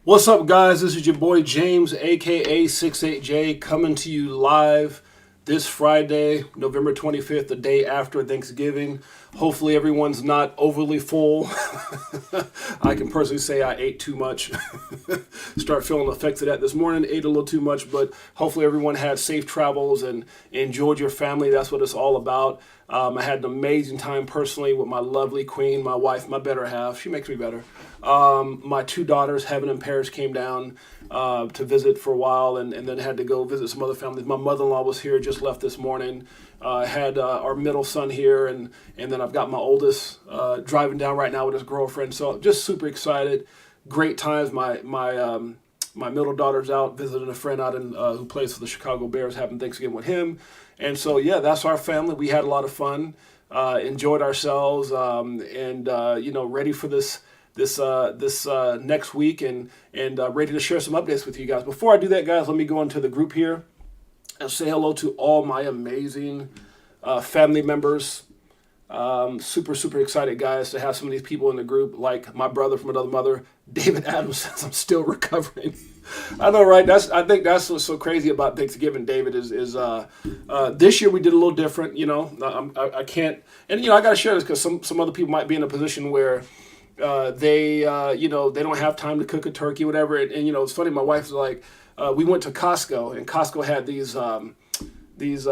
What's up, guys? This is your boy James, aka 68J, coming to you live this Friday, November 25th, the day after Thanksgiving. Hopefully, everyone's not overly full. I can personally say I ate too much. Start feeling the effects of that this morning. Ate a little too much, but hopefully, everyone had safe travels and enjoyed your family. That's what it's all about. I had an amazing time personally with my lovely queen, my wife, my better half. She makes me better. My two daughters, Heaven and Paris, came down to visit for a while and then had to go visit some other families. My mother-in-law was here, just left this morning. Had our middle son here, and then I've got my oldest driving down right now with his girlfriend. So just super excited. Great times. My middle daughter's out visiting a friend out in who plays for the Chicago Bears, having Thanksgiving with him. And so, yeah, that's our family. We had a lot of fun, enjoyed ourselves, and ready for this next week and ready to share some updates with you guys. Before I do that, guys, let me go into the group here and say hello to all my amazing family members. Super excited, guys, to have some of these people in the group, like my brother from another mother, David Adams, says I'm still recovering. I know, right? I think that's what's so crazy about Thanksgiving, David, is this year we did a little different. I can't, and I got to share this because some other people might be in a position where they don't have time to cook a turkey, whatever. And it's funny. My wife's like, we went to Costco, and Costco had these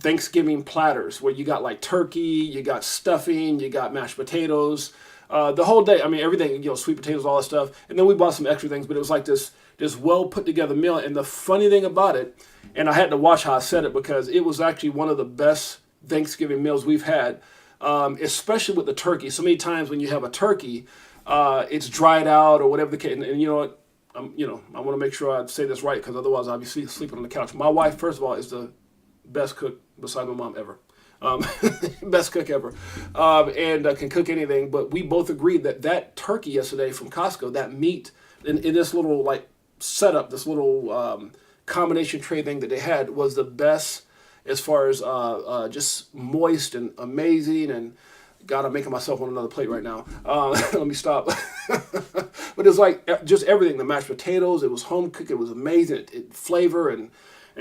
Thanksgiving platters where you got like turkey, you got stuffing, you got mashed potatoes, the whole day. I mean, everything, sweet potatoes, all that stuff. And then we bought some extra things, but it was like this well put together meal. And the funny thing about it, and I had to watch how I said it because it was actually one of the best Thanksgiving meals we've had, especially with the turkey. So many times when you have a turkey, it's dried out or whatever the case. And you know what? I want to make sure I say this right because otherwise I'll be sleeping on the couch. My wife, first of all, is the best cook besides my mom ever. Best cook ever, and can cook anything. But we both agreed that turkey yesterday from Costco, that meat in this little like setup, this little combination tray thing that they had was the best as far as just moist and amazing. And God, I'm making myself on another plate right now. Let me stop. But it's like just everything. The mashed potatoes, it was home cooked. It was amazing. It flavor and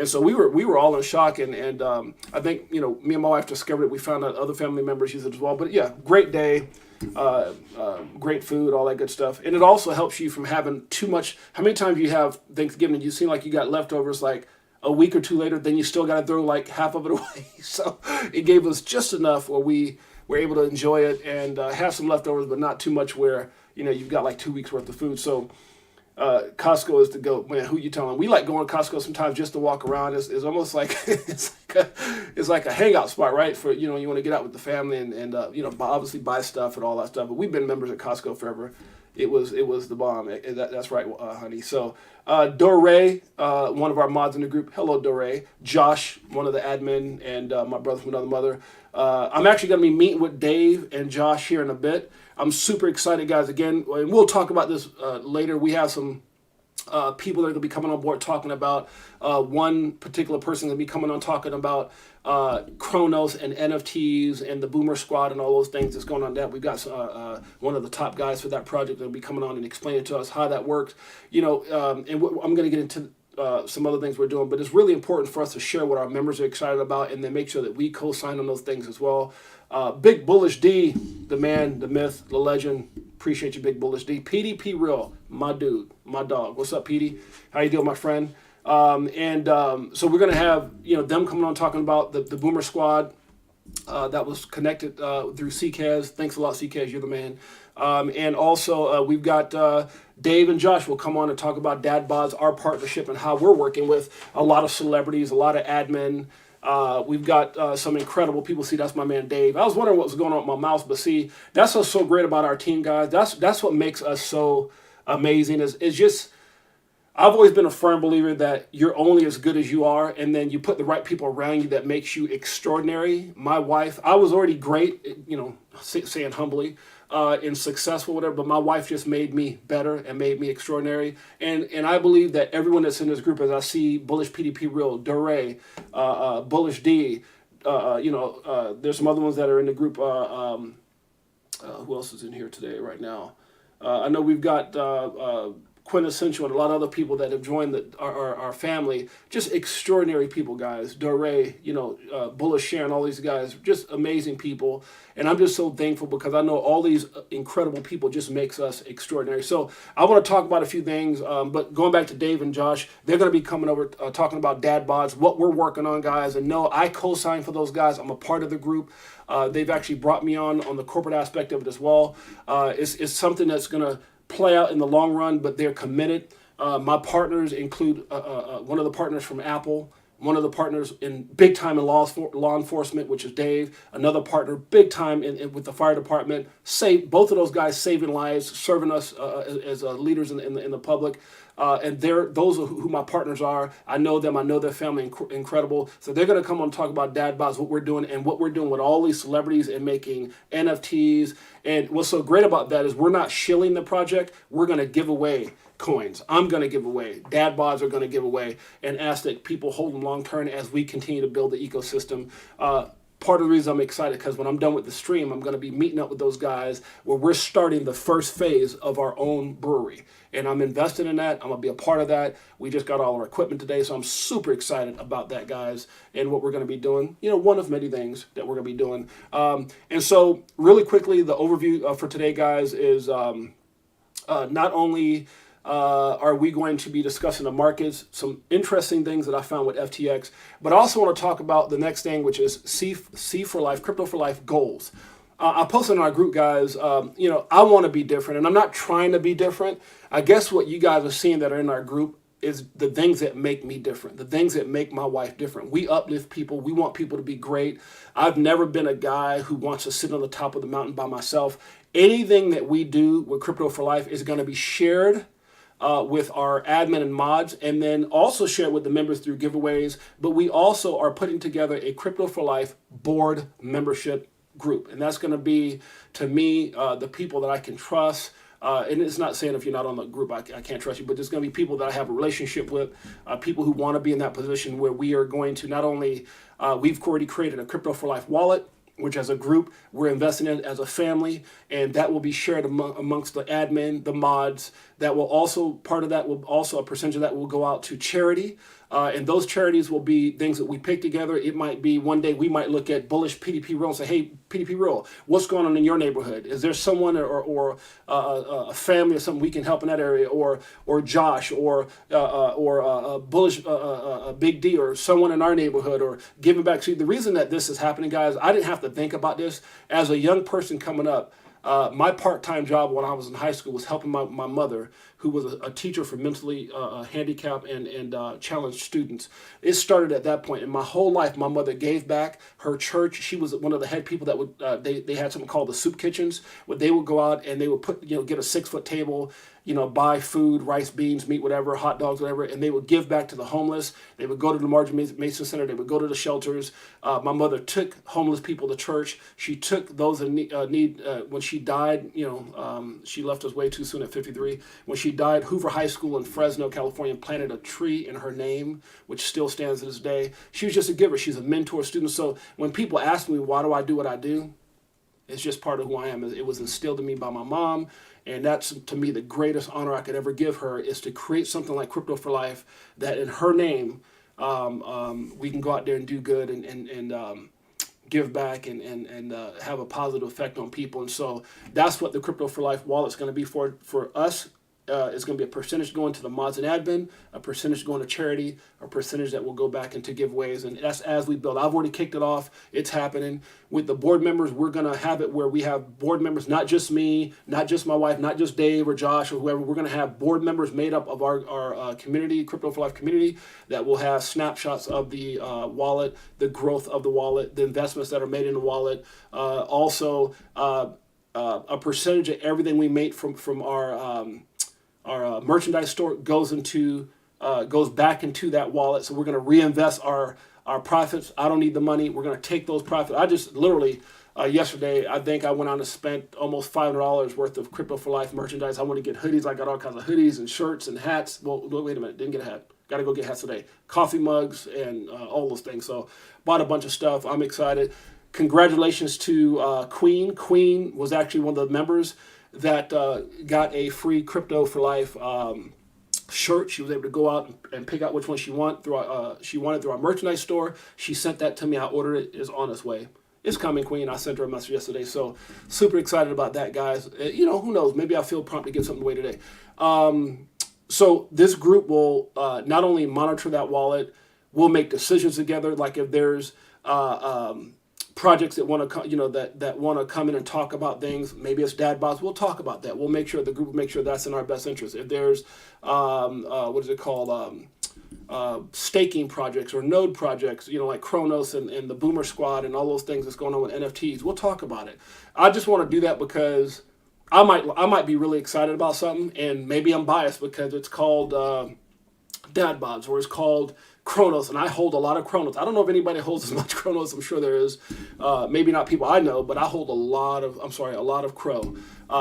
so we were all in shock, and I think me and my wife discovered it. We found out other family members use it as well. But yeah, great day, great food, all that good stuff, and it also helps you from having too much. How many times you have Thanksgiving and you seem like you got leftovers like a week or two later, then you still got to throw like half of it away. So it gave us just enough where we were able to enjoy it and have some leftovers, but not too much where you've got like 2 weeks worth of food. So. Costco is the goat, man. Who you telling? We like going to Costco sometimes just to walk around. It's almost like it's like a hangout spot, right? For you want to get out with the family and obviously buy stuff and all that stuff. But we've been members at Costco forever. It was the bomb. That's right, honey. So Doré, one of our mods in the group. Hello, Doré. Josh, one of the admin, and my brother from another mother. I'm actually going to be meeting with Dave and Josh here in a bit. I'm super excited, guys. Again, and we'll talk about this later. We have some people that are going to be coming on board talking about one particular person going to be coming on talking about Chronos and NFTs and the Boomer Squad and all those things that's going on. That we've got one of the top guys for that project that will be coming on and explaining to us how that works. And I'm going to get into some other things we're doing, but it's really important for us to share what our members are excited about and then make sure that we co-sign on those things as well. Big Bullish D, the man, the myth, the legend. Appreciate you, Big Bullish D. PDP Real, my dude, my dog. What's up, PD? How you doing, my friend? So we're going to have them coming on talking about the Boomer Squad that was connected through CKAS. Thanks a lot, CKAS. You're the man. And also we've got Dave and Josh will come on and talk about Dad Bods, our partnership, and how we're working with a lot of celebrities, a lot of admin. We've got some incredible people. See, that's my man Dave. I was wondering what was going on with my mouse, but see, that's what's so great about our team, guys. That's what makes us so amazing. Is just I've always been a firm believer that you're only as good as you are, and then you put the right people around you that makes you extraordinary. My wife, I was already great, saying humbly, and successful, whatever, but my wife just made me better and made me extraordinary. And I believe that everyone that's in this group, as I see Bullish PDP Real, Doré, Bullish D, there's some other ones that are in the group. Who else is in here today right now? I know we've got Quintessential, and a lot of other people that have joined our family. Just extraordinary people, guys. Doré, Bullish Sharon, all these guys, just amazing people. And I'm just so thankful because I know all these incredible people just makes us extraordinary. So I want to talk about a few things, but going back to Dave and Josh, they're going to be coming over talking about dad bods, what we're working on, guys. And no, I co-sign for those guys. I'm a part of the group. They've actually brought me on the corporate aspect of it as well. It's something that's going to play out in the long run, but they're committed. My partners include one of the partners from Apple, one of the partners in big time in law enforcement, which is Dave, another partner big time with the fire department. Both of those guys saving lives, serving us as leaders in the public. And those are who my partners are. I know them. I know their family incredible. So they're going to come on and talk about dad bods, what we're doing, and what we're doing with all these celebrities and making NFTs. And what's so great about that is we're not shilling the project. We're going to give away coins. I'm going to give away. Dad bods are going to give away, and ask that people hold them long term as we continue to build the ecosystem. Part of the reason I'm excited because when I'm done with the stream, I'm going to be meeting up with those guys where we're starting the first phase of our own brewery. And I'm invested in that. I'm going to be a part of that. We just got all our equipment today, so I'm super excited about that, guys, and what we're going to be doing. One of many things that we're going to be doing. And so really quickly, the overview for today, guys, is not only are we going to be discussing the markets, some interesting things that I found with FTX, but I also want to talk about the next thing, which is C4Life, Crypto4Life goals. I posted in our group, guys, I want to be different, and I'm not trying to be different. I guess what you guys are seeing that are in our group is the things that make me different, the things that make my wife different. We uplift people. We want people to be great. I've never been a guy who wants to sit on the top of the mountain by myself. Anything that we do with Crypto4Life is going to be shared with our admin and mods, and then also share with the members through giveaways. But we also are putting together a Crypto4Life board membership group, and that's going to be, to me, the people that I can trust. And it's not saying if you're not on the group, I can't trust you, but there's going to be people that I have a relationship with, people who want to be in that position where we are going to not only, we've already created a Crypto4Life wallet, which as a group we're investing in as a family, and that will be shared amongst the admin, the mods. That will also, part of that will also, a percentage of that will go out to charity. And those charities will be things that we pick together. It might be one day we might look at Bullish PDP Real and say, hey, PDP Real, what's going on in your neighborhood? Is there someone or a family or something we can help in that area? Or Josh or Bullish Big D or someone in our neighborhood, or giving back. See, the reason that this is happening, guys, I didn't have to think about this. As a young person coming up, my part-time job when I was in high school was helping my mother, who was a teacher for mentally handicapped and challenged students. It started at that point. And my whole life, my mother gave back. Her church, she was one of the head people that would, they had something called the soup kitchens, where they would go out and they would get a 6-foot table, buy food, rice, beans, meat, whatever, hot dogs, whatever, and they would give back to the homeless. They would go to the Marjorie Mason Center. They would go to the shelters. My mother took homeless people to church. She took those in need. When she died, she left us way too soon at 53. When she died, Hoover High School in Fresno, California, planted a tree in her name, which still stands to this day. She was just a giver. She's a mentor student. So when people ask me, why do I do what I do? It's just part of who I am. It was instilled in me by my mom. And that's, to me, the greatest honor I could ever give her, is to create something like Crypto4Life that in her name, we can go out there and do good and give back and have a positive effect on people. And so that's what the Crypto4Life wallet's going to be for us. It's going to be a percentage going to the mods and admin, a percentage going to charity, a percentage that will go back into giveaways. And that's as we build. I've already kicked it off. It's happening. With the board members, we're going to have it where we have board members, not just me, not just my wife, not just Dave or Josh or whoever. We're going to have board members made up of our community, Crypto4Life community, that will have snapshots of the wallet, the growth of the wallet, the investments that are made in the wallet. Also, a percentage of everything we make from our merchandise store goes back into that wallet. So we're going to reinvest our profits. I don't need the money. We're going to take those profits. I just literally yesterday, I think I went on and spent almost $500 worth of Crypto4Life merchandise. I want to get hoodies. I got all kinds of hoodies and shirts and hats. Well, wait a minute. Didn't get a hat. Got to go get hats today. Coffee mugs and all those things. So bought a bunch of stuff. I'm excited. Congratulations to Queen. Queen was actually one of the members that got a free Crypto for Life shirt. She was able to go out and pick out which one she wanted through our merchandise store. She sent that to me. I ordered it. It's on its way. It's coming, Queen. I sent her a message yesterday. So super excited about that, guys. Who knows? Maybe I feel prompt to give something away today. So this group will not only monitor that wallet, we'll make decisions together. Like if there's projects that want to, that want to come in and talk about things. Maybe it's dad bods. We'll talk about that. We'll make sure the group will make sure that's in our best interest. If there's what is it called? Staking projects or node projects, like Kronos and the Boomer Squad and all those things that's going on with NFTs. We'll talk about it. I just want to do that because I might be really excited about something, and maybe I'm biased because it's called dad bods or it's called Kronos, and I hold a lot of Kronos. I don't know if anybody holds as much Kronos. I'm sure there is. Maybe not people I know, but I hold a lot of Crow.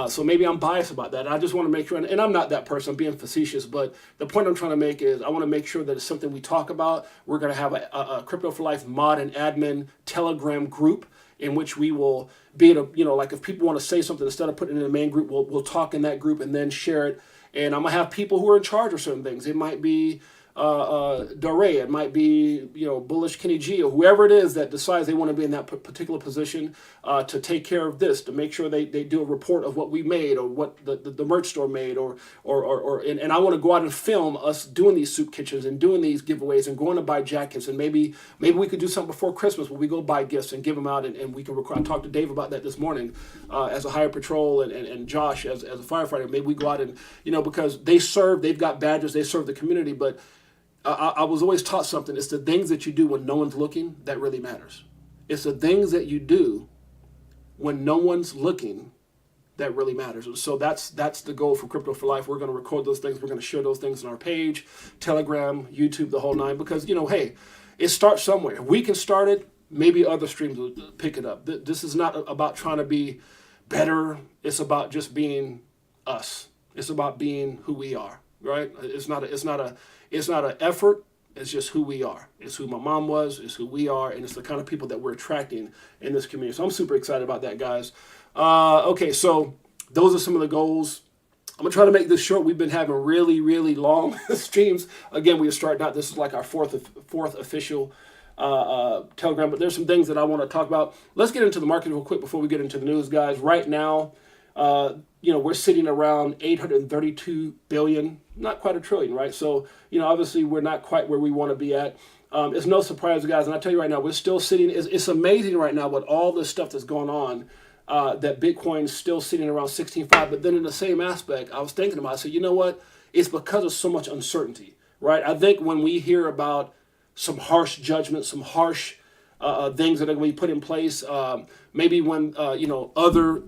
So maybe I'm biased about that. I just want to make sure, and I'm not that person. I'm being facetious, but the point I'm trying to make is I want to make sure that it's something we talk about. We're going to have a Crypto for Life mod and admin Telegram group in which we will be able to, like if people want to say something, instead of putting it in the main group, we'll talk in that group and then share it. And I'm going to have people who are in charge of certain things. It might be Dore, it might be Bullish Kenny G, or whoever it is that decides they want to be in that particular position to take care of this, to make sure they do a report of what we made or what the merch store made, or I want to go out and film us doing these soup kitchens and doing these giveaways and going to buy jackets, and maybe we could do something before Christmas where we go buy gifts and give them out, and we can record. I talked to Dave about that this morning as a higher patrol, and Josh as a firefighter. Maybe we go out and because they've got badges, they serve the community, but I was always taught something. It's the things that you do when no one's looking that really matters. It's the things that you do when no one's looking that really matters. So that's the goal for Crypto for Life. We're going to record those things. We're going to share those things on our page, Telegram, YouTube, the whole nine. Because, hey, it starts somewhere. If we can start it, maybe other streams will pick it up. This is not about trying to be better. It's about just being us. It's about being who we are, right? It's not an effort. It's just who we are. It's who my mom was. It's who we are, and it's the kind of people that we're attracting in this community. So I'm super excited about that, guys. Okay, so those are some of the goals. I'm gonna try to make this short. We've been having really, really long streams. Again, we are starting out. This is like our fourth official Telegram, but there's some things that I want to talk about. Let's get into the market real quick before we get into the news, guys. Right now, we're sitting around 832 billion, not quite a trillion, right? So, obviously we're not quite where we want to be at. It's no surprise, guys. And I tell you right now, we're still sitting, it's amazing right now with all this stuff that's going on, that Bitcoin's still sitting around 16.5. But then in the same aspect, I was thinking about, I said, you know what? It's because of so much uncertainty, right? I think when we hear about some harsh judgments, some harsh things that are going to be put in place, maybe when, other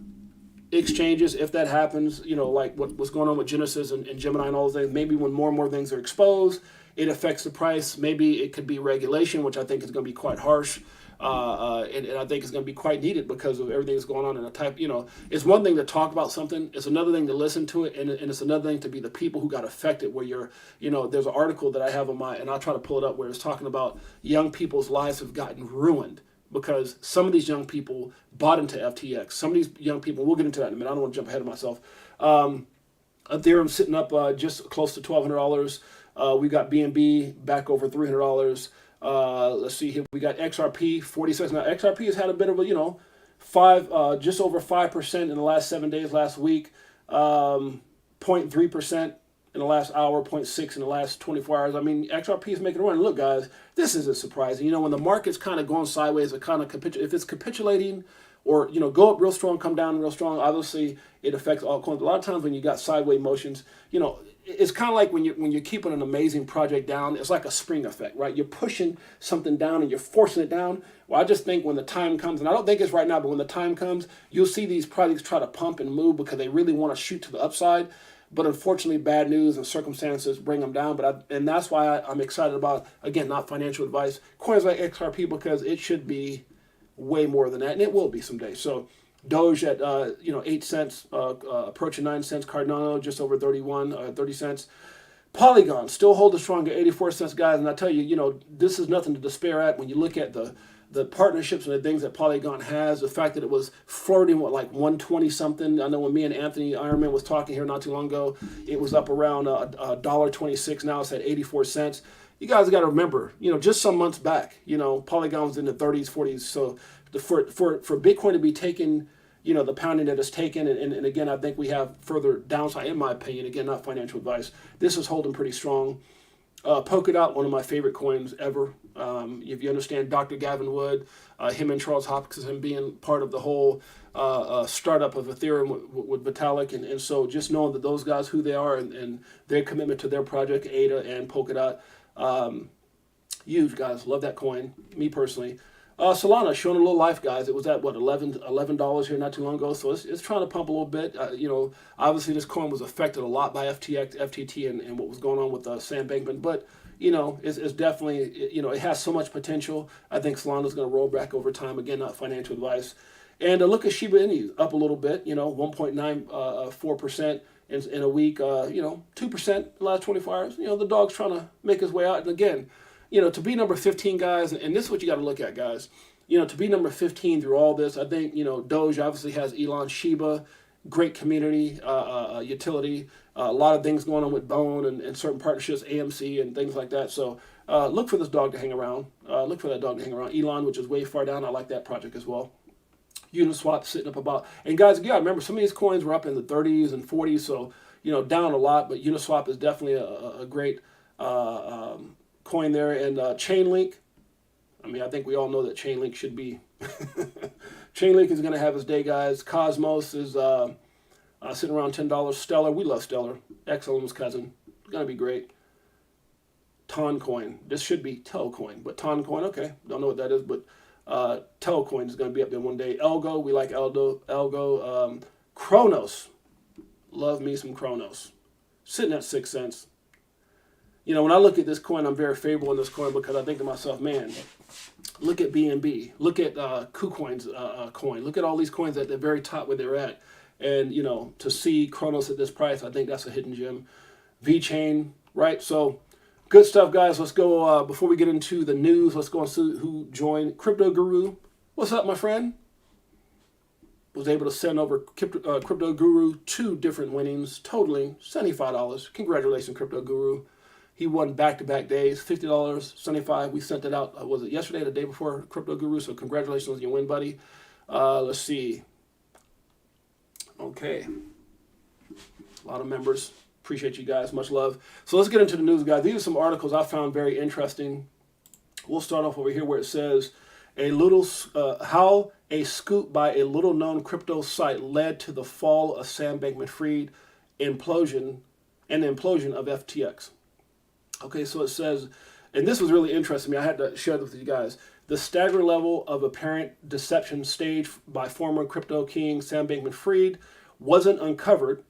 exchanges, if that happens, like what's going on with Genesis and Gemini and all those things, maybe when more and more things are exposed, it affects the price. Maybe it could be regulation, which I think is going to be quite harsh, and I think it's going to be quite needed because of everything that's going on in the type. It's one thing to talk about something, it's another thing to listen to it, and it's another thing to be the people who got affected. Where there's an article that I have and I'll try to pull it up, where it's talking about young people's lives have gotten ruined because some of these young people bought into FTX. Some of these young people, we'll get into that in a minute. I don't want to jump ahead of myself. Ethereum sitting up just close to $1,200. We got BNB back over $300. Let's see here. We got XRP 46. Now XRP has had a bit of a just over 5% in the last 7 days. Last week, 0.3% in the last hour, 0.6 in the last 24 hours. I mean, XRP is making a run. Look, guys, this isn't surprising. When the market's kind of going sideways, it kind of if it's capitulating or go up real strong, come down real strong, obviously it affects all coins. A lot of times when you got sideways motions, it's kind of like when you're keeping an amazing project down, it's like a spring effect, right? You're pushing something down and you're forcing it down. Well, I just think when the time comes, and I don't think it's right now, but when the time comes, you'll see these projects try to pump and move because they really want to shoot to the upside. But unfortunately, bad news and circumstances bring them down. And that's why I'm excited about, again, not financial advice, coins like XRP, because it should be way more than that, and it will be someday. So Doge at 8 cents, approaching 9 cents. Cardano just over 30 cents. Polygon still holding strong at 84 cents, guys. And I tell you, this is nothing to despair at when you look at the the partnerships and the things that Polygon has, the fact that it was flirting with like 120 something. I know when me and Anthony Ironman was talking here not too long ago, it was up around $1.26. Now it's at 84 cents. You guys got to remember, just some months back, Polygon was in the 30s, 40s. So for Bitcoin to be taken, the pounding that it's taken, and again, I think we have further downside, in my opinion. Again, not financial advice. This is holding pretty strong. Polkadot, one of my favorite coins ever. If you understand Dr. Gavin Wood, him and Charles Hopkinson being part of the whole startup of Ethereum with Vitalik, and so just knowing that those guys, who they are, and their commitment to their project, ADA and Polkadot, huge, guys. Love that coin, me personally. Solana showing a little life, guys. It was at what, $11 here not too long ago, so it's trying to pump a little bit. Obviously this coin was affected a lot by FTX, FTT, and what was going on with Sam Bankman, but it's definitely, it has so much potential. I think Solana's going to roll back over time. Again, not financial advice. And look at Shiba Inu, up a little bit. 1.94% in a week. 2% in the last 24 hours. The dog's trying to make his way out. And again, to be number 15, guys, and this is what you got to look at, guys. To be number 15 through all this, I think, Doge obviously has Elon, Shiba, great community, utility, a lot of things going on with Bone and certain partnerships, AMC and things like that. So look for this dog to hang around. Look for that dog to hang around. Elon, which is way far down. I like that project as well. Uniswap sitting up about, and guys, yeah, remember some of these coins were up in the 30s and 40s, so down a lot. But Uniswap is definitely a great coin there. And Chainlink, I think we all know that Chainlink should be Chainlink is going to have its day, guys. Cosmos is sitting around $10. Stellar, we love Stellar. XLM's cousin, going to be great. Toncoin, this should be Telcoin, but Toncoin, okay, don't know what that is, but Telcoin is going to be up there one day. Elgo, we like Elgo. Kronos, love me some Kronos, sitting at 6 cents. When I look at this coin, I'm very favorable in this coin because I think to myself, man, look at BNB, look at KuCoin's coin, look at all these coins at the very top where they're at, and to see Kronos at this price, I think that's a hidden gem. VeChain, right? So good stuff, guys. Let's go, before we get into the news, let's go and see who joined. Crypto Guru, what's up, my friend? Was able to send over Crypto Guru 2 different winnings, totaling $75. Congratulations, Crypto Guru. He won back-to-back days, $50, $75. We sent it out, was it yesterday or the day before, Crypto Guru? So congratulations on your win, buddy. Let's see. Okay. A lot of members. Appreciate you guys. Much love. So let's get into the news, guys. These are some articles I found very interesting. We'll start off over here where it says, how a scoop by a little-known crypto site led to the fall of Sam Bankman-Fried implosion of FTX. Okay, so it says, and this was really interesting to me. I had to share this with you guys. The staggering level of apparent deception staged by former crypto king Sam Bankman-Fried wasn't uncovered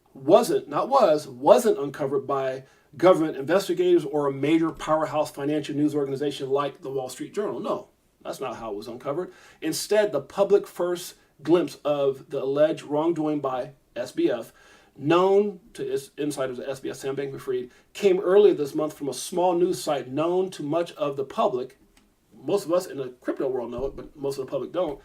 by government investigators or a major powerhouse financial news organization like the Wall Street Journal. No, that's not how it was uncovered. Instead, the public first glimpse of the alleged wrongdoing by SBF, known to its insiders at SBF, Sam Bankman-Fried, came earlier this month from a small news site known to much of the public. Most of us in the crypto world know it, but most of the public don't.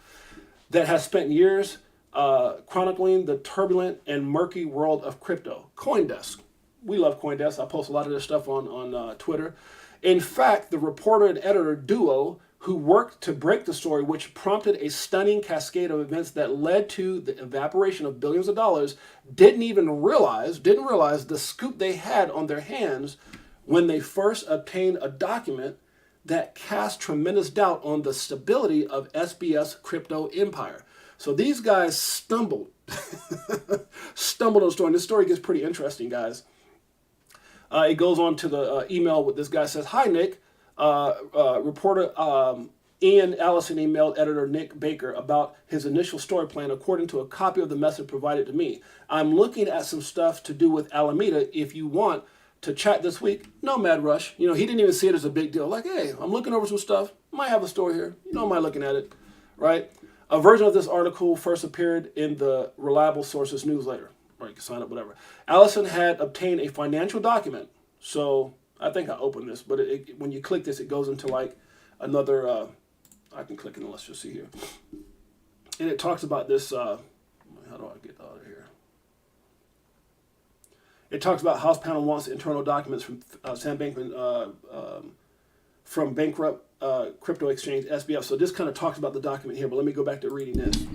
That has spent years chronicling the turbulent and murky world of crypto. CoinDesk. We love CoinDesk. I post a lot of this stuff on Twitter. In fact, the reporter and editor duo who worked to break the story, which prompted a stunning cascade of events that led to the evaporation of billions of dollars, didn't realize the scoop they had on their hands when they first obtained a document that cast tremendous doubt on the stability of SBF's crypto empire. So these guys stumbled on the story. And this story gets pretty interesting, guys. It goes on to the email with this guy says, "Hi, Nick. Reporter Ian Allison emailed editor Nick Baker about his initial story plan according to a copy of the message provided to me. I'm looking at some stuff to do with Alameda. If you want to chat this week, no mad rush." He didn't even see it as a big deal. Like, hey, I'm looking over some stuff. Might have a story here. Am I looking at it? Right? A version of this article first appeared in the Reliable Sources newsletter. Or you can sign up, whatever. Allison had obtained a financial document. So I think I opened this, but when you click this, it goes into like another I can click it and let's just see here. And it talks about this. How do I get out of here? It talks about House panel wants internal documents from Sam Bankman from bankrupt crypto exchange SBF. So this kind of talks about the document here, but let me go back to reading this.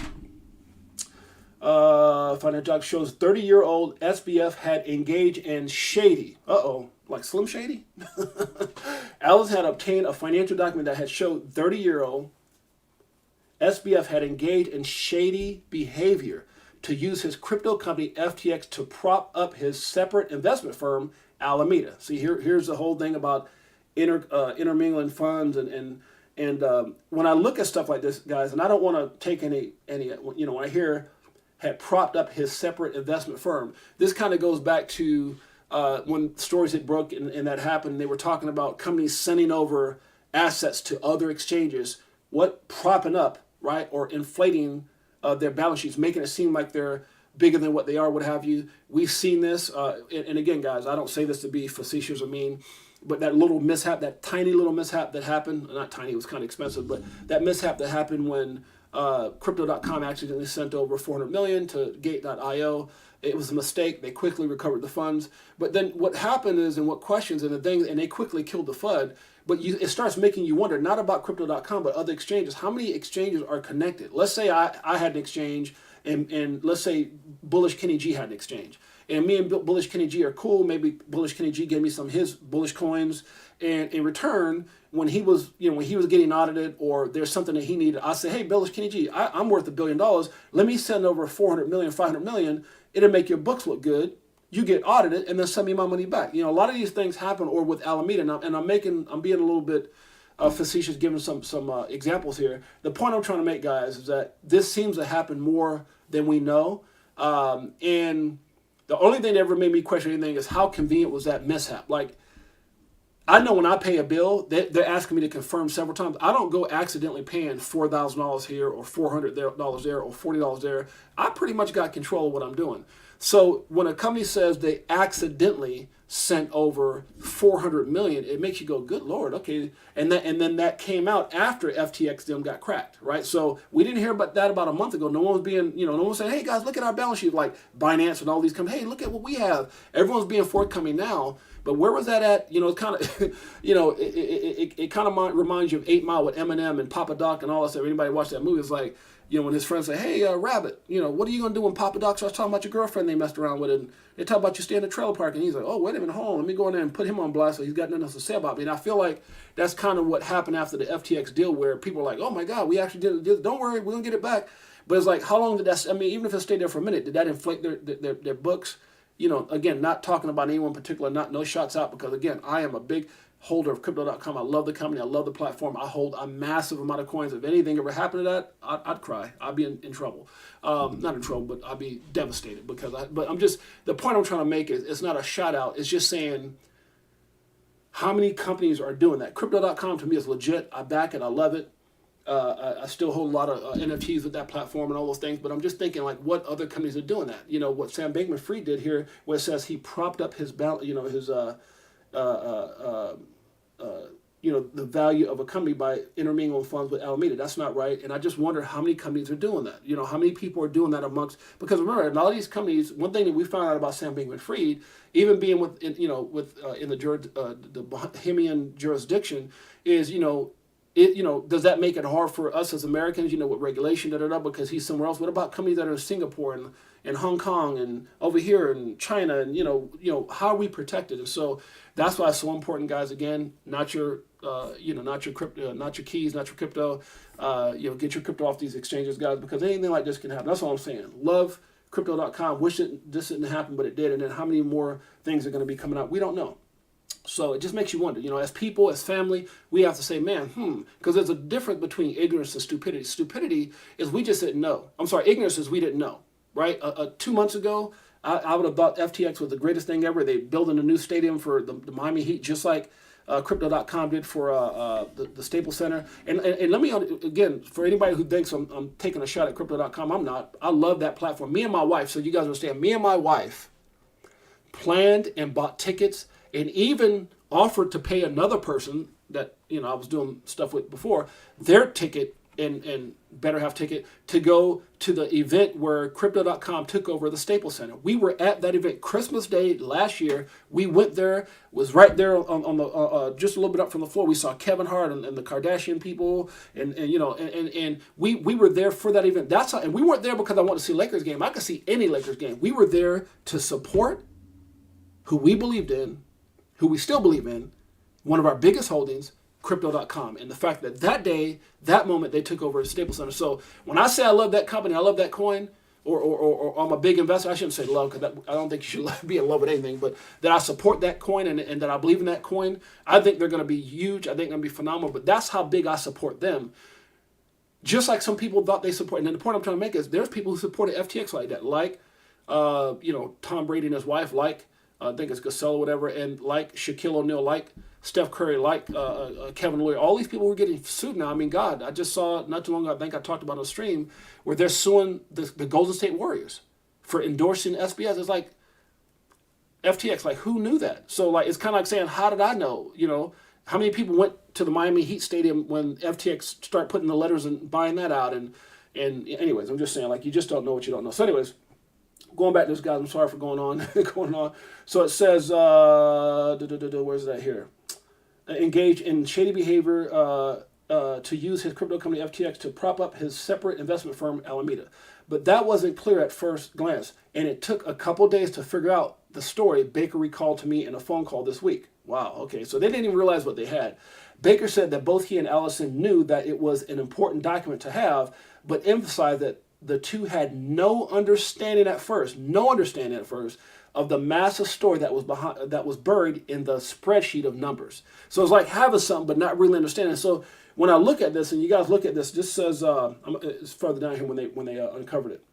Financial doc shows 30-year-old SBF had engaged in shady. Like Slim Shady? Alice had obtained a financial document that had showed 30-year-old SBF had engaged in shady behavior to use his crypto company FTX to prop up his separate investment firm, Alameda. See, here's the whole thing about intermingling funds and when I look at stuff like this, guys, and I don't want to take any when I hear had propped up his separate investment firm, this kind of goes back to when stories had broke and that happened. They were talking about companies sending over assets to other exchanges, propping up, right, or inflating their balance sheets, making it seem like they're bigger than what they are, what have you. We've seen this, and again, guys, I don't say this to be facetious or mean, but that little mishap, that tiny little mishap that happened, not tiny, it was kind of expensive, but that mishap that happened when Crypto.com accidentally sent over $400 million to Gate.io. It was a mistake. They quickly recovered the funds. But then what happened is, and what questions and the things, and they quickly killed the FUD. But it starts making you wonder, not about Crypto.com, but other exchanges. How many exchanges are connected? Let's say I had an exchange, and let's say Bullish Kenny G had an exchange. And me and Bullish Kenny G are cool. Maybe Bullish Kenny G gave me some of his Bullish coins. And in return, when he was getting audited or there's something that he needed, I say, hey, Bullish Kenny G, I'm worth $1 billion. Let me send over 400 million, 500 million. It'll make your books look good. You get audited and then send me my money back. A lot of these things happen, or with Alameda, and I'm being a little bit facetious, giving some examples here. The point I'm trying to make, guys, is that this seems to happen more than we know. And the only thing that ever made me question anything is how convenient was that mishap. Like, I know when I pay a bill, they're asking me to confirm several times. I don't go accidentally paying $4,000 here or $400 there or $40 there. I pretty much got control of what I'm doing. So when a company says they accidentally sent over 400 million, it makes you go, good Lord, okay. And then that came out after FTX them got cracked, right? So we didn't hear about that about a month ago. No one was being, no one was saying, hey guys, look at our balance sheet, like Binance and all these companies. Hey, look at what we have. Everyone's being forthcoming now. But where was that at? It's kind of, it kind of reminds you of 8 Mile with Eminem and Papa Doc and all that stuff. Anybody watch that movie? It's like, when his friends say, hey, Rabbit, what are you going to do when Papa Doc starts talking about your girlfriend they messed around with? And they talk about you staying in the trailer park. And he's like, oh, wait a minute, hold on. Let me go in there and put him on blast so he's got nothing else to say about me. And I feel like that's kind of what happened after the FTX deal, where people are like, oh, my God, we actually did it. Don't worry, we're going to get it back. But it's like, how long did that, even if it stayed there for a minute, did that inflate their books? Again, not talking about anyone in particular, no shots out, because, again, I am a big holder of Crypto.com. I love the company. I love the platform. I hold a massive amount of coins. If anything ever happened to that, I'd cry. I'd be in trouble. Not in trouble, but I'd be devastated, but I'm just, the point I'm trying to make is it's not a shout out. It's just saying how many companies are doing that. Crypto.com to me is legit. I back it. I love it. I still hold a lot of NFTs with that platform and all those things, but I'm just thinking, like, what other companies are doing that? What Sam Bankman-Fried did here, where it says he propped up his the value of a company by intermingling funds with Alameda. That's not right. And I just wonder how many companies are doing that. How many people are doing that because remember, in all of these companies, one thing that we found out about Sam Bankman-Fried, even being in the Bahamian jurisdiction, is, does that make it hard for us as Americans, with regulation, because he's somewhere else? What about companies that are in Singapore and Hong Kong and over here in China, and how are we protected? And so that's why it's so important, guys. Again, not your crypto, not your keys, not your crypto. Get your crypto off these exchanges, guys, because anything like this can happen. That's all I'm saying. Love Crypto.com. Wish this didn't happen, but it did. And then how many more things are going to be coming out? We don't know. So it just makes you wonder, as people, as family, we have to say, man, because there's a difference between ignorance and stupidity. Stupidity is we just didn't know. I'm sorry, ignorance is we didn't know, right? 2 months ago, I would have thought FTX was the greatest thing ever. They building a new stadium for the Miami Heat, just like Crypto.com did for the Staples Center. And let me, again, for anybody who thinks I'm taking a shot at Crypto.com, I'm not. I love that platform. Me and my wife, so you guys understand, me and my wife planned and bought tickets and even offered to pay another person that I was doing stuff with before, their ticket and Better Half ticket to go to the event where Crypto.com took over the Staples Center. We were at that event Christmas Day last year. We went there, was right there on the just a little bit up from the floor. We saw Kevin Hart and the Kardashian people, and we were there for that event. That's how, and we weren't there because I wanted to see Lakers game. I could see any Lakers game. We were there to support who we believed in, who we still believe in, one of our biggest holdings, Crypto.com, and the fact that that day, that moment, they took over Staples Center. So when I say I love that company, I love that coin, or I'm a big investor, I shouldn't say love because I don't think you should be in love with anything, but that I support that coin and that I believe in that coin, I think they're going to be huge. I think they're going to be phenomenal, but that's how big I support them. Just like some people thought they support, and then the point I'm trying to make is there's people who supported FTX like that, like Tom Brady and his wife, like I think it's Gasol or whatever, and like Shaquille O'Neal, like Steph Curry, like Kevin Lawyer. All these people were getting sued now. I mean, God, I just saw not too long ago, I think I talked about on stream, where they're suing the Golden State Warriors for endorsing SBS. It's like, FTX, like, who knew that? So, like, it's kind of like saying, how did I know? How many people went to the Miami Heat Stadium when FTX started putting the letters and buying that out? And anyways, I'm just saying, like, you just don't know what you don't know. So anyways, going back to this, guys, I'm sorry for going on. So it says, where's that here? Engage in shady behavior to use his crypto company FTX to prop up his separate investment firm Alameda. But that wasn't clear at first glance, and it took a couple days to figure out the story. Baker recalled to me in a phone call this week. Wow, okay, so they didn't even realize what they had. Baker said that both he and Allison knew that it was an important document to have, but emphasized that the two had no understanding at first of the massive story that was buried in the spreadsheet of numbers. So it's like having something but not really understanding. So when I look at this, and you guys look at this, this says it's further down here when they uncovered it.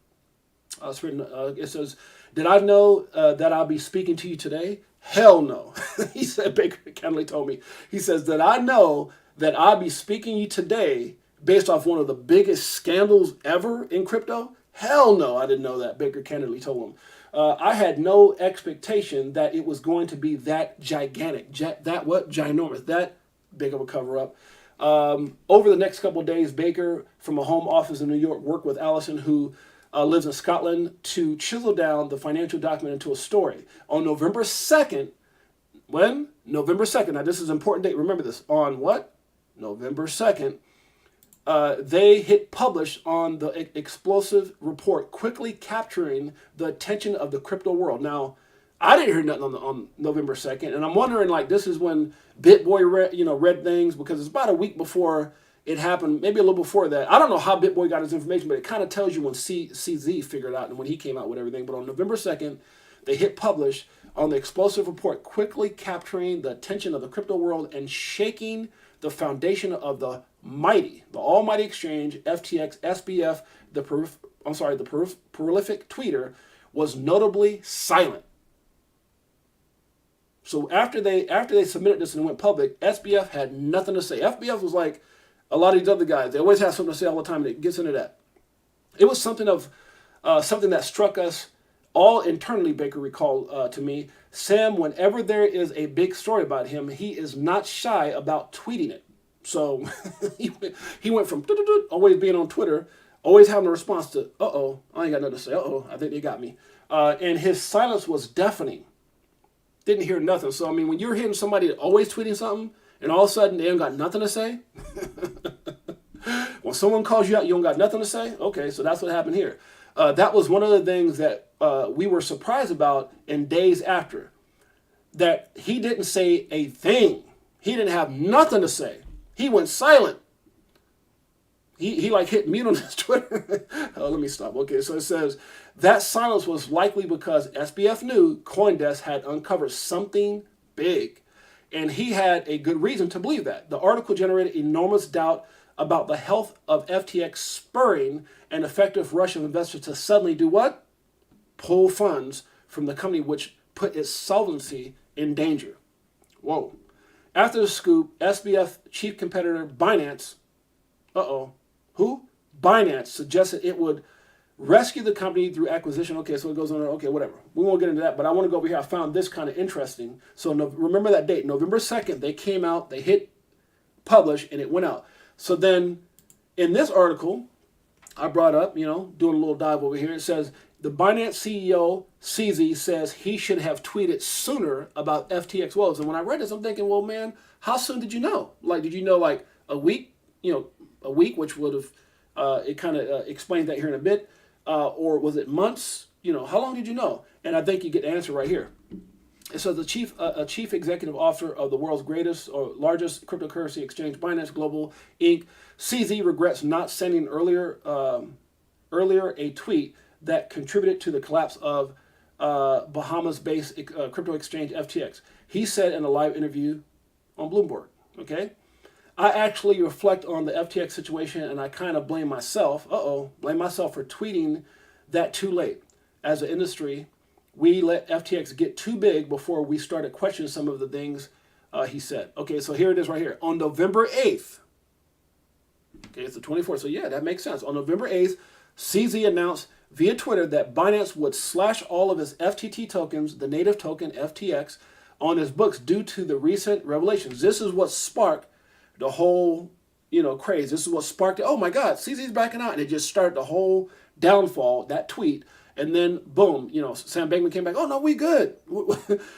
It's written. It says, "Did I know that I'll be speaking to you today? Hell no." He said, Baker Kennedy told me. He says, "Did I know that I'll be speaking to you today based off one of the biggest scandals ever in crypto? Hell no, I didn't know that," Baker Kennedy told him. "I had no expectation that it was going to be that gigantic, ginormous, that big of a cover-up." Over the next couple of days, Baker, from a home office in New York, worked with Allison, who lives in Scotland, to chisel down the financial document into a story. On November 2nd, when? November 2nd. Now, this is an important date. Remember this. On what? November 2nd. They hit publish on the explosive report, quickly capturing the attention of the crypto world. Now, I didn't hear nothing on November 2nd, and I'm wondering, like, this is when BitBoy read things, because it's about a week before it happened, maybe a little before that. I don't know how BitBoy got his information, but it kind of tells you when CZ figured out and when he came out with everything. But on November 2nd, they hit publish on the explosive report, quickly capturing the attention of the crypto world and shaking the foundation of the almighty exchange, FTX, SBF. The prolific tweeter was notably silent. So after they submitted this and went public, SBF had nothing to say. FBF was like a lot of these other guys. They always have something to say all the time, and it gets into that. It was something that struck us all internally, Baker recalled to me. Sam, whenever there is a big story about him, he is not shy about tweeting it. So he went from always being on Twitter, always having a response to, uh-oh, I ain't got nothing to say, uh-oh, I think they got me. And his silence was deafening. Didn't hear nothing. So, I mean, when you're hearing somebody always tweeting something, and all of a sudden they ain't got nothing to say, when someone calls you out, you don't got nothing to say? Okay, so that's what happened here. That was one of the things that we were surprised about in days after, that he didn't say a thing. He didn't have nothing to say. He went silent. He like hit mute on his Twitter. Oh, let me stop. Okay, so it says, that silence was likely because SBF knew CoinDesk had uncovered something big, and he had a good reason to believe that. The article generated enormous doubt about the health of FTX, spurring an effective rush of investors to suddenly do what? Pull funds from the company, which put its solvency in danger. Whoa. After the scoop, SBF chief competitor Binance, who? Binance suggested it would rescue the company through acquisition. Okay, so it goes on. Okay, whatever. We won't get into that, but I want to go over here. I found this kind of interesting. So remember that date, November 2nd, they came out, they hit published, and it went out. So then in this article, I brought up, doing a little dive over here. It says the Binance CEO, CZ, says he should have tweeted sooner about FTX woes. And when I read this, I'm thinking, well, man, how soon did you know? Like, did you know like a week? A week, which would have, it kind of explains that here in a bit. Or was it months? How long did you know? And I think you get the answer right here. It says a chief executive officer of the world's greatest or largest cryptocurrency exchange, Binance Global Inc., CZ regrets not sending earlier a tweet that contributed to the collapse of Bahamas-based crypto exchange FTX. He said in a live interview on Bloomberg. Okay, I actually reflect on the FTX situation and I kind of blame myself. Blame myself for tweeting that too late. As an industry, we let FTX get too big before we started questioning some of the things he said. Okay, so here it is right here. On November 8th, okay, it's the 24th, so yeah, that makes sense. On November 8th, CZ announced via Twitter that Binance would slash all of its FTT tokens, the native token FTX, on its books due to the recent revelations. This is what sparked the whole, craze. This is what sparked it. Oh my God, CZ's backing out. And it just started the whole downfall, that tweet. And then boom, Sam Bankman came back. Oh no, we good.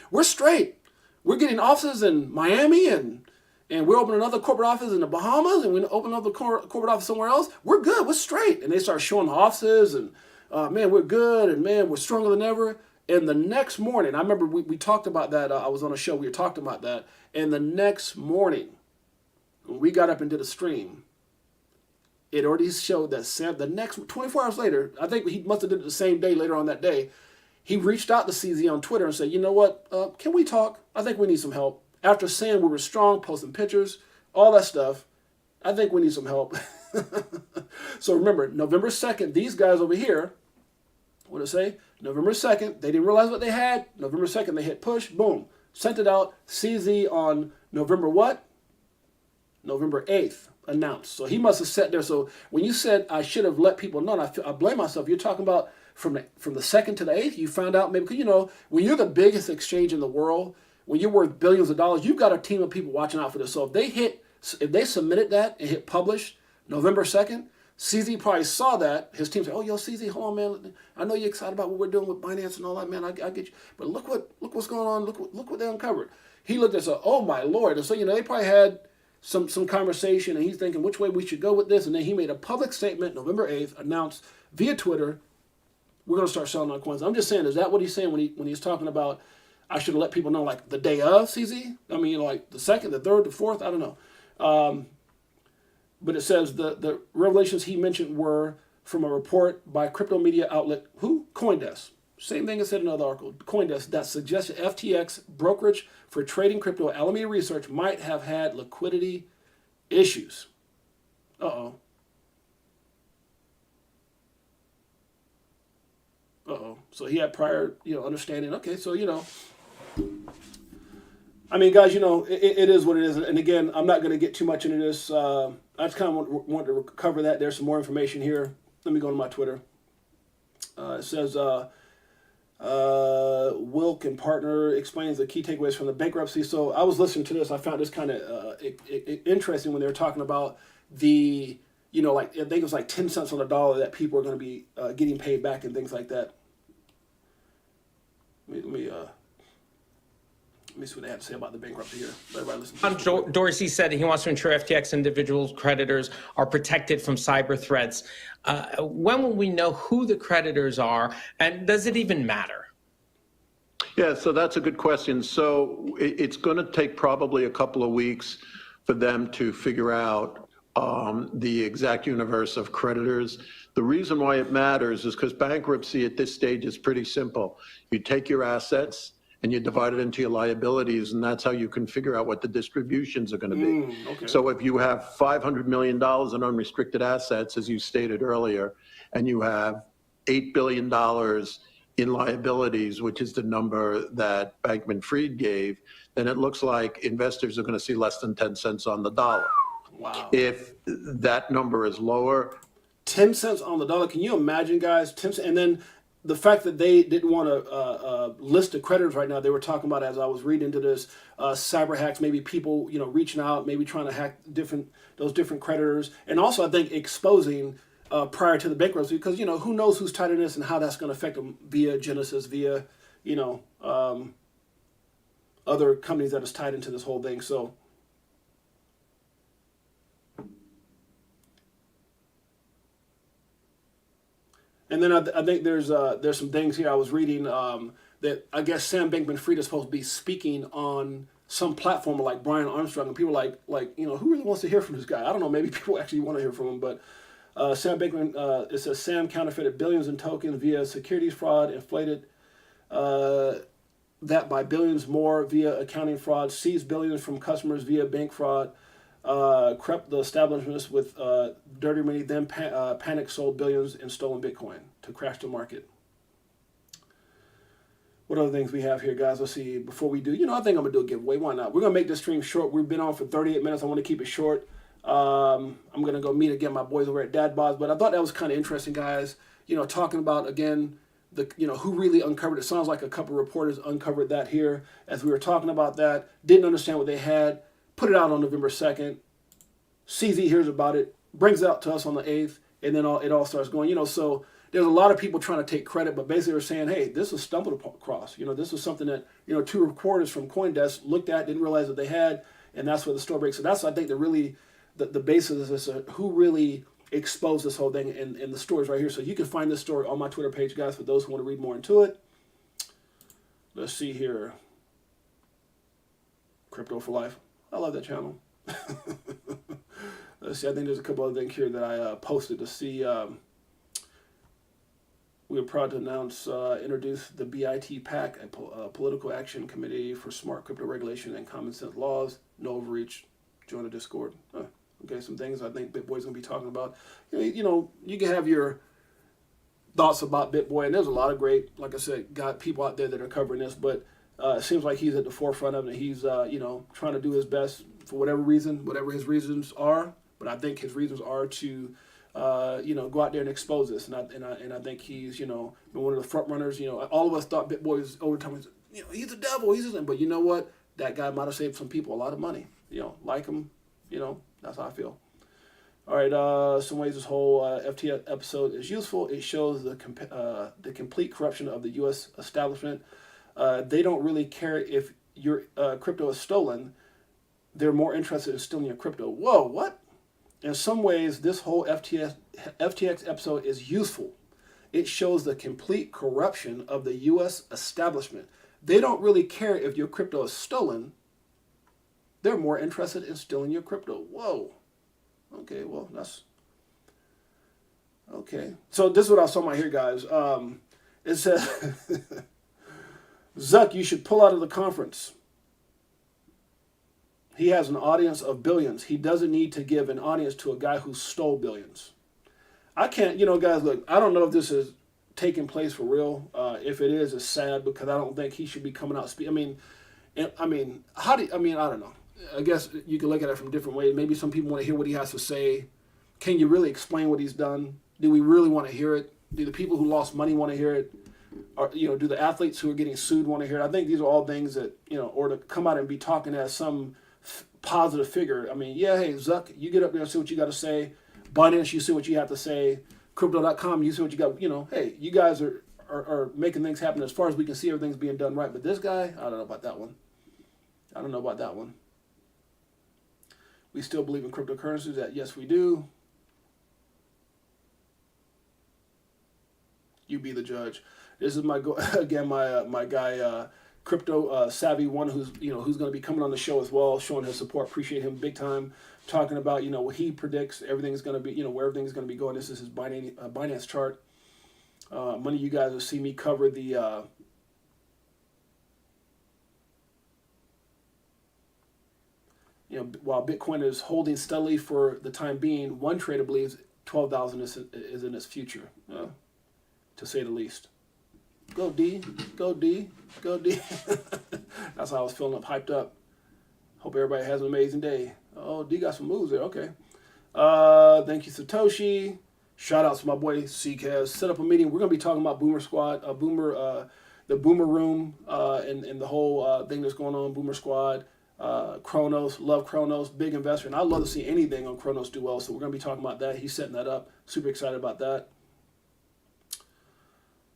We're straight. We're getting offices in Miami and we're opening another corporate office in the Bahamas and we're going to open another corporate office somewhere else. We're good. We're straight. And they start showing the offices and man, we're good. And man, we're stronger than ever. And the next morning, I remember we talked about that. I was on a show. We were talking about that. And the next morning, when we got up and did a stream, it already showed that Sam, the next 24 hours later, I think he must have did it the same day later on that day, he reached out to CZ on Twitter and said, you know what, can we talk? I think we need some help. After saying we were strong, posting pictures, all that stuff, I think we need some help. So remember, November 2nd, these guys over here, what did it say? November 2nd, they didn't realize what they had. November 2nd, they hit push, boom, sent it out. CZ on November what? November 8th announced. So he must have sat there. So when you said I should have let people know, I blame myself. You're talking about from the 2nd to the 8th, you found out maybe, because when you're the biggest exchange in the world, when you're worth billions of dollars, you've got a team of people watching out for this. So if they submitted that and hit publish November 2nd, CZ probably saw that. His team said, oh, yo, CZ, hold on, man. I know you're excited about what we're doing with Binance and all that, man. I get you. But look what's going on. Look what they uncovered. He looked and said, oh, my Lord. And so, they probably had some conversation, and he's thinking which way we should go with this. And then he made a public statement, November 8th, announced via Twitter, we're going to start selling our coins. I'm just saying, is that what he's saying when he's talking about I should have let people know like the day of CZ? I mean, like the 2nd, the 3rd, the 4th? I don't know. But it says the revelations he mentioned were from a report by crypto media outlet, who? CoinDesk. Same thing as said in another article, CoinDesk, that suggested FTX brokerage for trading crypto, Alameda Research, might have had liquidity issues. Uh-oh. So he had prior, understanding. Okay, so, I mean, guys, it is what it is. And again, I'm not going to get too much into this. I just kind of want to cover that. There's some more information here. Let me go to my Twitter. It says, Wilk and partner explains the key takeaways from the bankruptcy. So I was listening to this. I found this kind of interesting when they were talking about the, I think it was like 10 cents on the dollar that people are going to be getting paid back and things like that. Let me see what they have to say about the bankruptcy here. Everybody listen. Dorsey said he wants to ensure FTX individuals, creditors are protected from cyber threats. When will we know who the creditors are, and does it even matter? Yeah, so that's a good question. So it's going to take probably a couple of weeks for them to figure out the exact universe of creditors. The reason why it matters is because bankruptcy at this stage is pretty simple. You take your assets and you divide it into your liabilities, and that's how you can figure out what the distributions are going to be. Okay. So if you have $500 million in unrestricted assets, as you stated earlier, and you have $8 billion in liabilities, which is the number that Bankman-Fried gave, then it looks like investors are going to see less than 10 cents on the dollar. Wow. If that number is lower, 10 cents on the dollar. Can you imagine, guys? 10 cents, and then the fact that they didn't want to list the creditors right now, they were talking about, as I was reading into this, cyber hacks, maybe people, reaching out, maybe trying to hack those different creditors, and also I think exposing prior to the bankruptcy, because who knows who's tied in this and how that's going to affect them via Genesis, via other companies that is tied into this whole thing. So. And then I think there's some things here I was reading that I guess Sam Bankman-Fried is supposed to be speaking on some platform like Brian Armstrong, and people are like who really wants to hear from this guy? I don't know. Maybe people actually want to hear from him, but Sam Bankman, it says Sam counterfeited billions in tokens via securities fraud, inflated that by billions more via accounting fraud, seized billions from customers via bank fraud, crept the establishments with dirty money, then panic sold billions in stolen Bitcoin to crash the market. What other things we have here, guys? Let's see. Before we do, I think I'm going to do a giveaway. Why not? We're going to make this stream short. We've been on for 38 minutes. I want to keep it short. I'm going to go meet again my boys over at Dad Bods, but I thought that was kind of interesting, guys. Talking about, again, who really uncovered it. Sounds like a couple reporters uncovered that here as we were talking about that. Didn't understand what they had. Put it out on November 2nd. CZ hears about it, brings it out to us on the 8th, and then it all starts going. So there's a lot of people trying to take credit, but basically they're saying, hey, this was stumbled across. This was something that, two reporters from CoinDesk looked at, didn't realize that they had, and that's where the story breaks. So that's, I think, the basis of this, who really exposed this whole thing, and the story's right here. So you can find this story on my Twitter page, guys, for those who want to read more into it. Let's see here. Crypto4Life. I love that channel. Let's see. I think there's a couple other things here that I posted to see. We are proud to announce, introduce the BIT PAC, a political action committee for smart crypto regulation and common sense laws. No overreach. Join the Discord. Okay, some things I think BitBoy's going to be talking about. You can have your thoughts about BitBoy, and there's a lot of great, like I said, people out there that are covering this, but it seems like he's at the forefront of it. He's, trying to do his best for whatever reason, whatever his reasons are. But I think his reasons are to, go out there and expose this. And I think he's, been one of the front runners. All of us thought BitBoy was over time. He's a devil. But you know what? That guy might have saved some people a lot of money. Like him. That's how I feel. All right. Some ways this whole FTX episode is useful. It shows the complete corruption of the U.S. establishment. They don't really care if your crypto is stolen. They're more interested in stealing your crypto. Whoa, what? In some ways, this whole FTX episode is useful. It shows the complete corruption of the U.S. establishment. They don't really care if your crypto is stolen. They're more interested in stealing your crypto. Whoa. Okay, well, that's... Okay. So this is what I was talking about here, guys. It says... Zuck, you should pull out of the conference. He has an audience of billions. He doesn't need to give an audience to a guy who stole billions. I can't, guys, look, I don't know if this is taking place for real. If it is, it's sad because I don't think he should be coming out speaking. I don't know. I guess you can look at it from different ways. Maybe some people want to hear what he has to say. Can you really explain what he's done? Do we really want to hear it? Do the people who lost money want to hear it? Or, do the athletes who are getting sued want to hear it? I think these are all things that, or to come out and be talking as some positive figure. Hey, Zuck, you get up there and say what you got to say. Binance, you say what you have to say. Crypto.com, you say what you got. Hey, you guys are making things happen. As far as we can see, everything's being done right. But this guy, I don't know about that one. We still believe in cryptocurrencies. That yes, we do. You be the judge. This is my guy, Crypto Savvy One, who's going to be coming on the show as well, showing his support. Appreciate him big time. Talking about what he predicts everything's going to be, where everything's going to be going. This is his Binance chart. Many of you guys will see me cover the. While Bitcoin is holding steadily for the time being, one trader believes 12,000 is in its future, to say the least. Go D, go D, go D. That's how I was feeling hyped up. Hope everybody has an amazing day. Oh, D got some moves there. Okay. Thank you, Satoshi. Shout out to my boy CKS. Set up a meeting. We're gonna be talking about Boomer Squad, the Boomer Room, and the whole thing that's going on. Boomer Squad, Kronos, love Kronos, big investor, and I'd love to see anything on Kronos do well. So we're gonna be talking about that. He's setting that up. Super excited about that.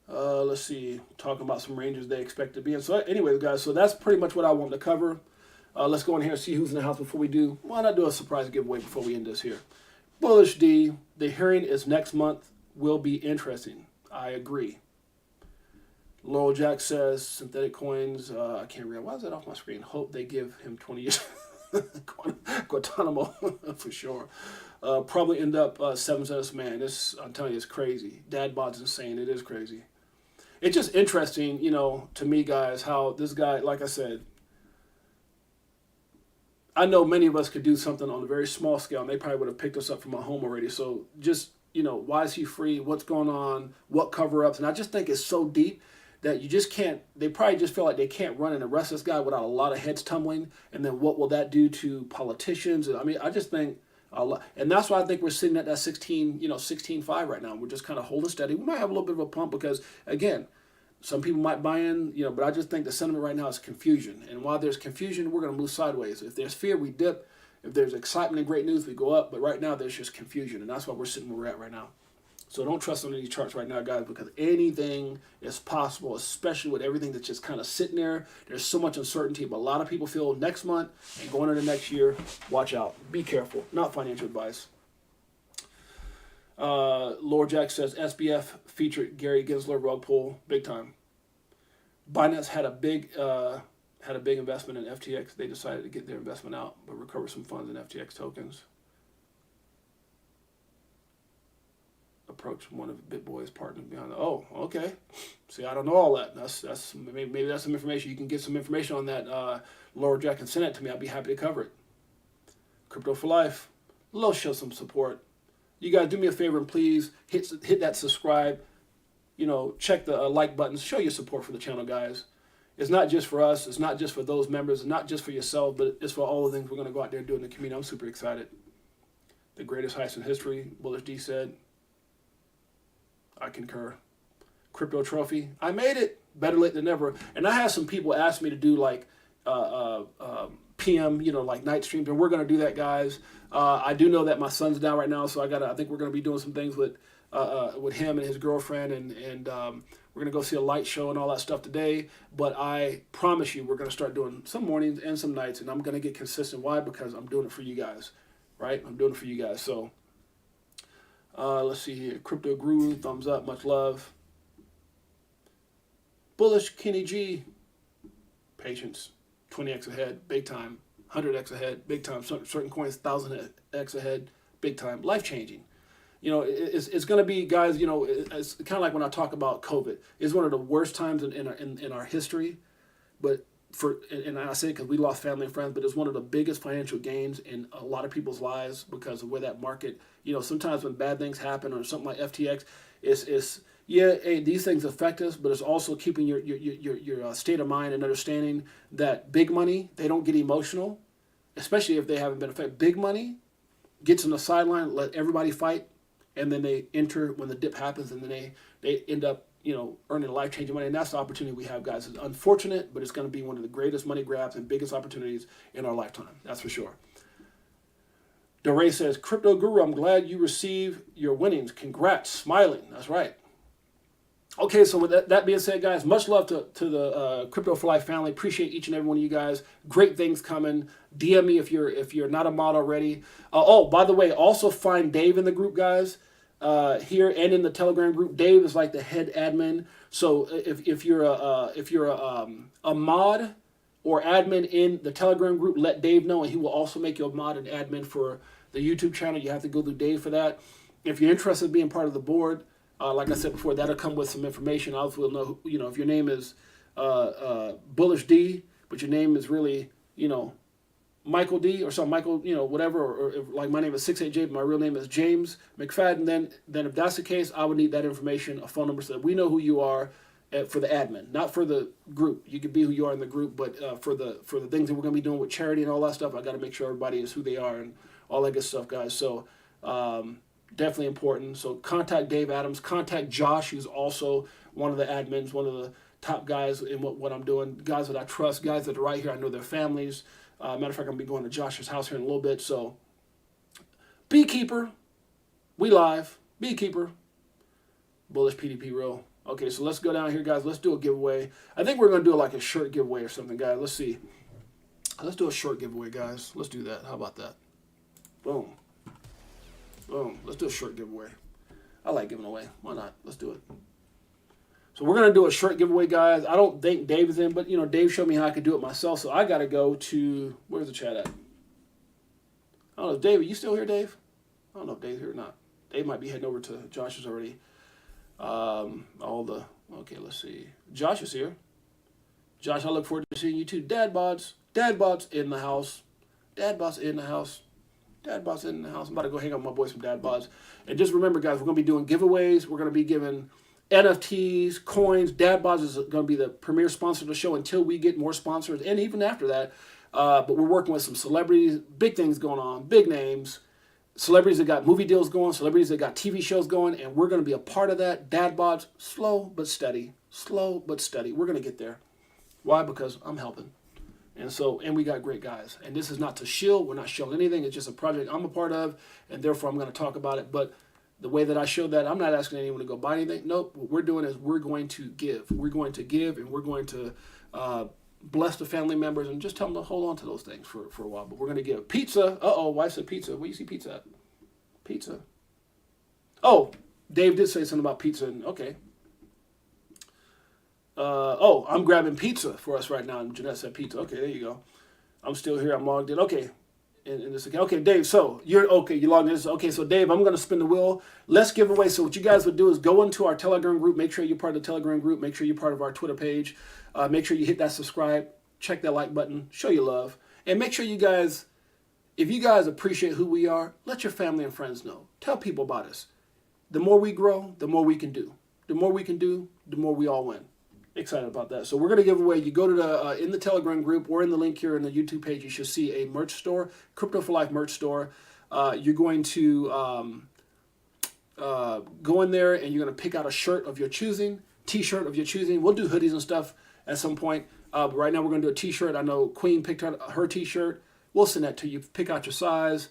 Let's see, talking about some ranges they expect to be in. So anyway, guys, so that's pretty much what I wanted to cover. Let's go in here and see who's in the house before we do. Why not do a surprise giveaway before we end this here? Bullish D, the hearing is next month, will be interesting. I agree. Laurel Jack says, synthetic coins, I can't read. Why is that off my screen? Hope they give him 20 years. Guantanamo, for sure. Probably end up 7 cents. Man, this, I'm telling you, it's crazy. Dad bod's insane. It is crazy. It's just interesting, you know, to me, guys, how this guy, like I said, I know many of us could do something on a very small scale, and they probably would have picked us up from our home already. So just, you know, why is he free? What's going on? What cover-ups? And I just think it's so deep that you just can't, they probably just feel like they can't run and arrest this guy without a lot of heads tumbling. And then what will that do to politicians? I mean, I just think a lot, and that's why I think we're sitting at that 16.5 right now. We're just kind of holding steady. We might have a little bit of a pump because, again, some people might buy in, you know, but I just think the sentiment right now is confusion. And while there's confusion, we're going to move sideways. If there's fear, we dip. If there's excitement and great news, we go up. But right now, there's just confusion. And that's why we're sitting where we're at right now. So don't trust on any charts right now, guys, because anything is possible, especially with everything that's just kind of sitting there. There's so much uncertainty. But a lot of people feel next month and going into next year, watch out. Be careful. Not financial advice. Lord Jack says SBF featured Gary Gensler rug pull big time. Binance had a big investment in FTX. They decided to get their investment out, but recover some funds in FTX tokens. Approach one of BitBoy's partners behind the, oh, okay. See, I don't know all that. That's maybe that's some information. You can get some information on that. Lord Jack can send it to me. I'd be happy to cover it. Crypto4Life. Let's show some support. You guys do me a favor and please hit that subscribe. You know, check the like buttons. Show your support for the channel, guys. It's not just for us. It's not just for those members. It's not just for yourself, but it's for all the things we're going to go out there and do in the community. I'm super excited. The greatest heist in history, Bullish D said. I concur. Crypto trophy. I made it. Better late than never. And I had some people ask me to do like PM, you know, like night streams, and we're going to do that, guys. I do know that my son's down right now, so I think we're going to be doing some things with him and his girlfriend, and we're going to go see a light show and all that stuff today. But I promise you, we're going to start doing some mornings and some nights, and I'm going to get consistent. Why? Because I'm doing it for you guys, right? I'm doing it for you guys. So let's see here. Crypto Guru, thumbs up, much love. Bullish Kenny G, patience, 20x ahead, big time. 100x ahead, big time. Certain coins, 1000x ahead, big time. Life changing. You know, it's going to be, guys, you know, it's kind of like when I talk about COVID. It's one of the worst times in our history. But and I say it because we lost family and friends, but it's one of the biggest financial gains in a lot of people's lives because of where that market, you know, sometimes when bad things happen or something like FTX, it's yeah, hey, these things affect us, but it's also keeping your state of mind and understanding that big money, they don't get emotional, especially if they haven't been affected. Big money gets on the sideline, let everybody fight, and then they enter when the dip happens, and then they end up, you know, earning life-changing money. And that's the opportunity we have, guys. It's unfortunate, but it's going to be one of the greatest money grabs and biggest opportunities in our lifetime. That's for sure. DeRay says, Crypto Guru, I'm glad you receive your winnings. Congrats. Smiling. That's right. Okay, so with that being said, guys, much love to the Crypto4Life family. Appreciate each and every one of you guys. Great things coming. DM me if you're not a mod already. Oh, by the way, also find Dave in the group, guys. Here and in the Telegram group. Dave is like the head admin. So if you're a mod or admin in the Telegram group, let Dave know, and he will also make you a mod and admin for the YouTube channel. You have to go through Dave for that. If you're interested in being part of the board, like I said before, that'll come with some information. I will know, you know, if your name is Bullish D, but your name is really, you know, Michael D or something, Michael, you know, whatever, or if, like my name is 68J, but my real name is James McFadden, then if that's the case, I would need that information, a phone number, so that we know who you are for the admin, not for the group. You can be who you are in the group, but for the things that we're going to be doing with charity and all that stuff, I got to make sure everybody is who they are and all that good stuff, guys. So, Definitely important. So contact Dave Adams. Contact Josh, who's also one of the admins, one of the top guys in what I'm doing. Guys that I trust, guys that are right here. I know their families. Matter of fact, I'm going to be going to Josh's house here in a little bit. So Beekeeper, we live. Beekeeper, Bullish PDP Real. Okay, so let's go down here, guys. Let's do a giveaway. I think we're going to do like a shirt giveaway or something, guys. Let's see. Let's do a short giveaway, guys. Let's do that. How about that? Boom. Boom. Let's do a short giveaway. I like giving away. Why not? Let's do it. So we're going to do a short giveaway, guys. I don't think Dave is in, but, you know, Dave showed me how I could do it myself. So I got to go to, where's the chat at? I don't know. Dave, are you still here, Dave? I don't know if Dave's here or not. Dave might be heading over to Josh's already. Okay, let's see. Josh is here. Josh, I look forward to seeing you too. Dad Bods in the house. Dad Bods in the house. Dad Bods in the house. I'm about to go hang out with my boys from Dad Bods. And just remember, guys, we're going to be doing giveaways. We're going to be giving NFTs, coins. Dad Bods is going to be the premier sponsor of the show until we get more sponsors, and even after that. But we're working with some celebrities, big things going on, big names. Celebrities that got movie deals going, celebrities that got TV shows going, and we're going to be a part of that. Dad Bods, slow but steady. Slow but steady. We're going to get there. Why? Because I'm helping. And we got great guys. And this is not to shill. We're not shilling anything. It's just a project I'm a part of, and therefore I'm going to talk about it. But the way that I showed that, I'm not asking anyone to go buy anything. Nope. What we're doing is we're going to give. We're going to give, and we're going to bless the family members and just tell them to hold on to those things for a while. But we're going to give. Pizza. Uh-oh. Wife said pizza. Where do you see pizza at? Pizza. Oh, Dave did say something about pizza. Okay. I'm grabbing pizza for us right now. And Jeanette said pizza. Okay, there you go. I'm still here. I'm logged in. Okay. In this account. Okay, Dave, so you're okay. You logged in. Okay, so Dave, I'm going to spin the wheel. Let's give away. So what you guys would do is go into our Telegram group. Make sure you're part of the Telegram group. Make sure you're part of our Twitter page. Make sure you hit that subscribe. Check that like button. Show your love. And make sure you guys, if you guys appreciate who we are, let your family and friends know. Tell people about us. The more we grow, the more we can do. The more we can do, the more we all win. Excited about that. So we're going to give away, you go to the in the Telegram group or in the link here in the YouTube page, you should see a merch store, Crypto4Life merch store. You're going to go in there and you're going to pick out a shirt of your choosing, t-shirt of your choosing. We'll do hoodies and stuff at some point. But right now we're going to do a t-shirt. I know Queen picked out her t-shirt. We'll send that to you. Pick out your size.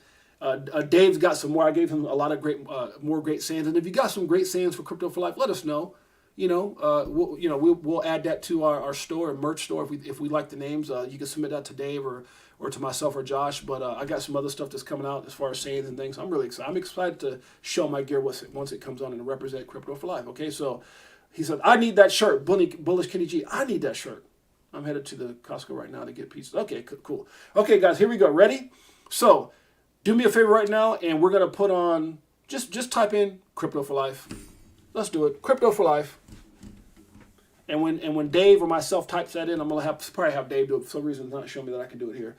Dave's got some more. I gave him a lot of more great sayings. And if you got some great sayings for Crypto4Life, let us know. We'll add that to our store, merch store. If we like the names, you can submit that to Dave or to myself or Josh. But I got some other stuff that's coming out as far as sayings and things. I'm really excited. I'm excited to show my gear once it comes on and represent Crypto4Life. Okay, so he said, I need that shirt. Bullish Kenny G. I need that shirt. I'm headed to the Costco right now to get pizza. Okay, cool. Okay, guys, here we go. Ready? So do me a favor right now, and we're gonna put on just type in Crypto4Life. Let's do it. Crypto4Life. And when Dave or myself types that in, I'm gonna probably have Dave do it. For some reason, it's not showing me that I can do it here.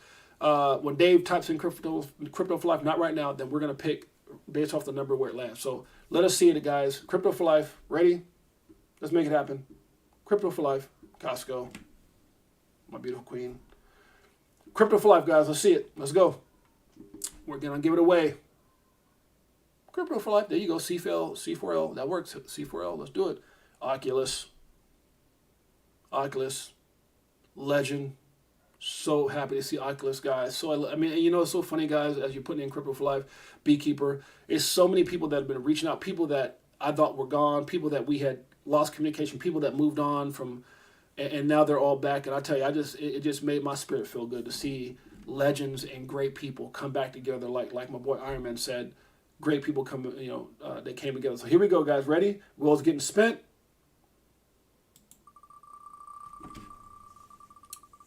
When Dave types in Crypto4Life, not right now, then we're gonna pick based off the number where it lands. So let us see it, guys. Crypto4Life, ready? Let's make it happen. Crypto4Life, Costco, my beautiful queen. Crypto4Life, guys. Let's see it. Let's go. We're gonna give it away. Crypto4Life. There you go. C4L. That works. C4L. Let's do it. Oculus, Legend. So happy to see Oculus, guys. So it's so funny, guys, as you're putting in Crypto4Life, Beekeeper. It's so many people that have been reaching out, people that I thought were gone, people that we had lost communication, people that moved on from, and now they're all back. And I tell you, it just made my spirit feel good to see legends and great people come back together, like my boy Iron Man said. Great people come, they came together. So here we go, guys. Ready? Wheel's getting spent.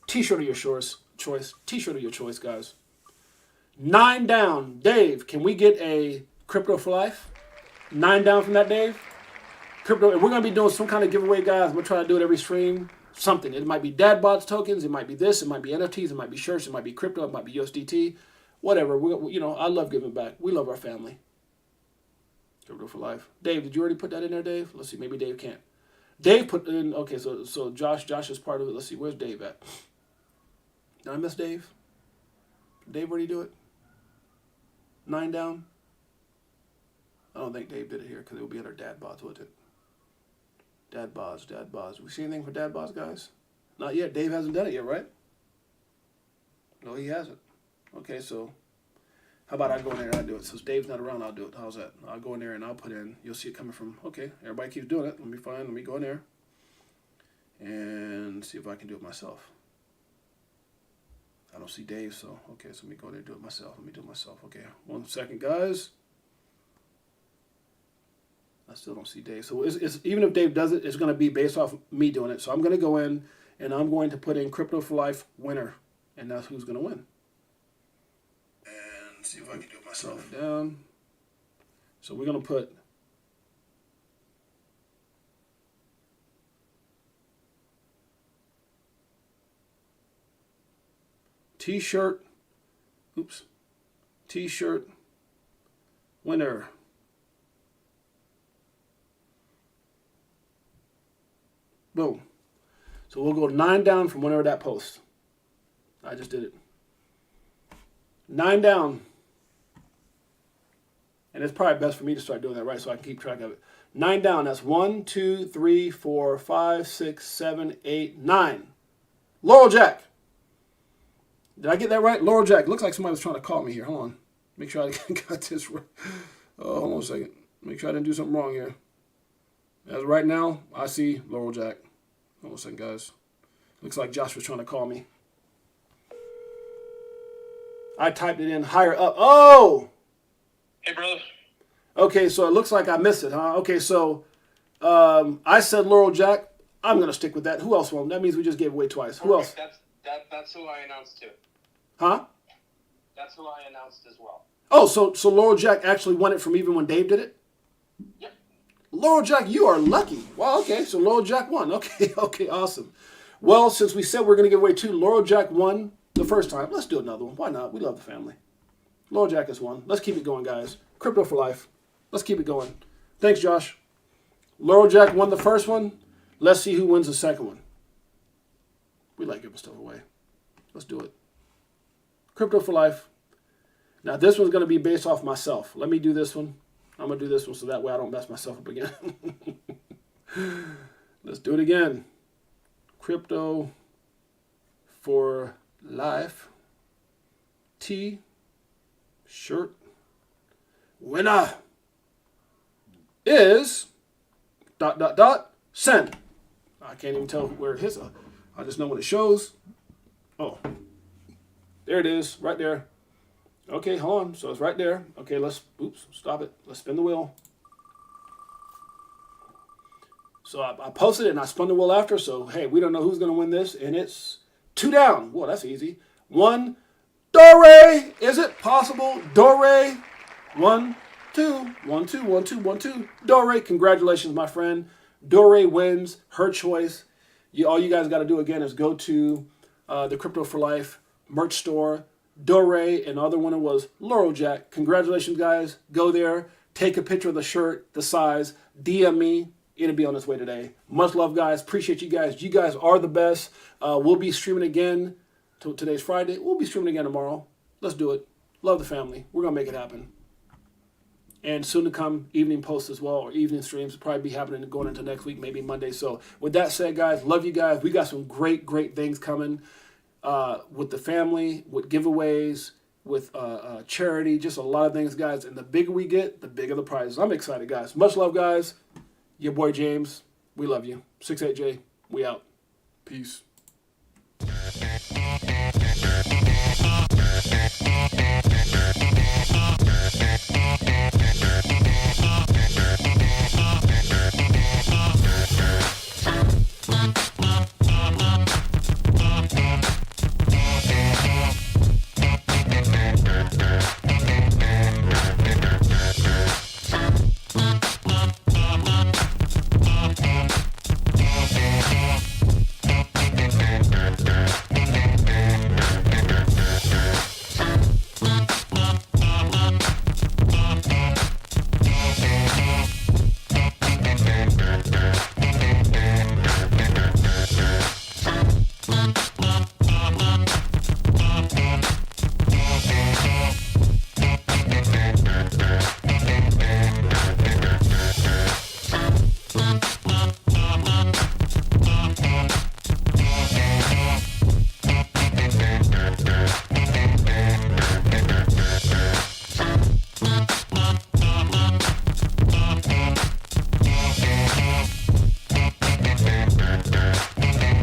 T-shirt of your choice. T-shirt of your choice, guys. 9 down. Dave, can we get a Crypto4Life? 9 down from that, Dave? And we're going to be doing some kind of giveaway, guys. We're trying to do it every stream. Something. It might be DadBots tokens. It might be this. It might be NFTs. It might be shirts. It might be crypto. It might be USDT. Whatever. I love giving back. We love our family. Crypto4Life. Dave, did you already put that in there, Dave? Let's see. Maybe Dave can't. Dave put in. Okay, so Josh is part of it. Let's see. Where's Dave at? Did I miss Dave? Did Dave already do it? 9 down? I don't think Dave did it here because it would be under Dad Bods, wouldn't it? Dad Bods, Dad Bods. We see anything for Dad Bods, guys? Not yet. Dave hasn't done it yet, right? No, he hasn't. Okay, so how about I go in there and I do it? Since Dave's not around, I'll do it. How's that? I'll go in there and I'll put in. You'll see it coming from. Okay, everybody keeps doing it. Let me find. Let me go in there and see if I can do it myself. I don't see Dave, so okay. So let me go there and do it myself. Let me do it myself. Okay, 1 second, guys. I still don't see Dave. So it's even if Dave does it, it's going to be based off me doing it. So I'm going to go in and I'm going to put in Crypto4Life winner, and that's who's going to win. And see if I can do it myself down. So we're going to put T-shirt. Oops. T-shirt winner. Boom. So we'll go 9 down from whenever that post. I just did it. 9 down. And it's probably best for me to start doing that, right? So I can keep track of it. 9 down. That's 1, 2, 3, 4, 5, 6, 7, 8, 9. Laurel Jack. Did I get that right? Laurel Jack. Looks like somebody was trying to call me here. Hold on. Make sure I got this right. Oh, hold on a second. Make sure I didn't do something wrong here. As of right now, I see Laurel Jack. Hold on a second, guys. Looks like Josh was trying to call me. I typed it in higher up. Oh! Hey, brother. Okay, so it looks like I missed it, huh? Okay, so I said Laurel Jack. I'm going to stick with that. Who else won? That means we just gave away twice. Who else? That's who I announced too. Huh? That's who I announced as well. Oh, so Laurel Jack actually won it from even when Dave did it? Yep. Laurel Jack, you are lucky. Wow, okay, so Laurel Jack won. Okay, awesome. Well, since we said we're going to give away 2, Laurel Jack won the first time. Let's do another one. Why not? We love the family. Laurel Jack has won. Let's keep it going, guys. Crypto4Life. Let's keep it going. Thanks, Josh. Laurel Jack won the first one. Let's see who wins the second one. We like giving stuff away. Let's do it. Crypto4Life. Now, this one's going to be based off myself. Let me do this one. I'm going to do this one so that way I don't mess myself up again. Let's do it again. Crypto4Life. T-shirt winner is ... send. I can't even tell where it is. I just know when it shows. Oh, there it is, right there. Okay, hold on. So it's right there. Okay, stop it. Let's spin the wheel. So I posted it and I spun the wheel after. So, hey, we don't know who's going to win this. And it's 2 down. Whoa, that's easy. 1, Dore. Is it possible? Dore. 1, 2, 1, 2, 1, 2, 1, 2. Dore, congratulations, my friend. Dore wins. Her choice. All you guys got to do again is go to the Crypto4Life merch store. Dore, and the other one was Laurel Jack. Congratulations, guys. Go there. Take a picture of the shirt, the size. DM me. It'll be on its way today. Much love, guys. Appreciate you guys. You guys are the best. We'll be streaming again. Today's Friday. We'll be streaming again tomorrow. Let's do it. Love the family. We're going to make it happen. And soon to come, evening posts as well, or evening streams will probably be happening going into next week, maybe Monday. So with that said, guys, love you guys. We got some great things coming. With the family, with giveaways, with charity, just a lot of things, guys. And the bigger we get, the bigger the prizes. I'm excited, guys. Much love, guys. Your boy James, we love you. 68J, we out. Peace.